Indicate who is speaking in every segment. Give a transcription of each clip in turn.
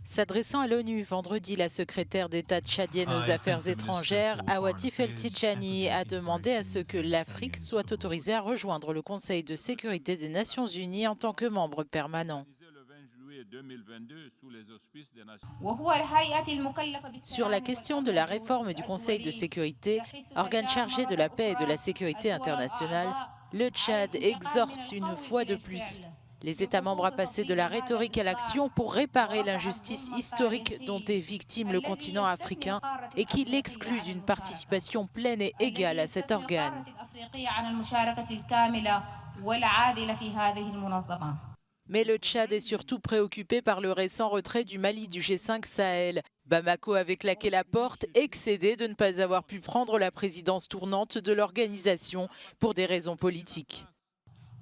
Speaker 1: S'adressant à l'ONU vendredi, la secrétaire d'État tchadienne aux Affaires étrangères, Awatif El-Tidjani, a demandé à ce que l'Afrique soit autorisée à rejoindre le Conseil de sécurité des Nations Unies en tant que membre permanent. Sur la question de la réforme du Conseil de sécurité, organe chargé de la paix et de la sécurité internationale, le Tchad exhorte une fois de plus les États membres à passer de la rhétorique à l'action pour réparer l'injustice historique dont est victime le continent africain et qui l'exclut d'une participation pleine et égale à cet organe. Mais le Tchad est surtout préoccupé par le récent retrait du Mali du G5 Sahel. Bamako avait claqué la porte, excédé de ne pas avoir pu prendre la présidence tournante de l'organisation pour des raisons politiques.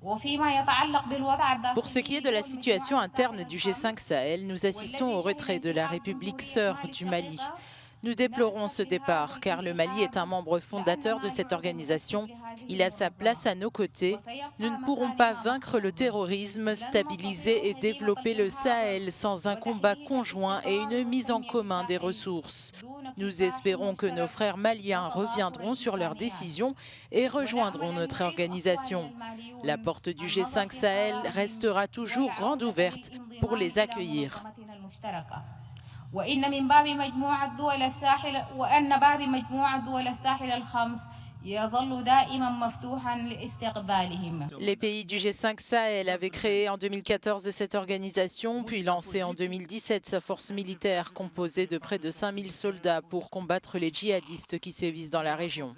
Speaker 1: Pour ce qui est de la situation interne du G5 Sahel, nous assistons au retrait de la République sœur du Mali. Nous déplorons ce départ car le Mali est un membre fondateur de cette organisation. Il a sa place à nos côtés. Nous ne pourrons pas vaincre le terrorisme, stabiliser et développer le Sahel sans un combat conjoint et une mise en commun des ressources. Nous espérons que nos frères maliens reviendront sur leurs décisions et rejoindront notre organisation. La porte du G5 Sahel restera toujours grande ouverte pour les accueillir.
Speaker 2: وإن من باب مجموعة دول الساحل وأن باب مجموعة دول الساحل الخمس يظل دائما مفتوحا لاستقبالهم.
Speaker 1: Les pays du G5 Sahel avaient créé en 2014 cette organisation, puis lancé en 2017 sa force militaire composée de près de 5000 soldats pour combattre les djihadistes qui sévissent dans la région.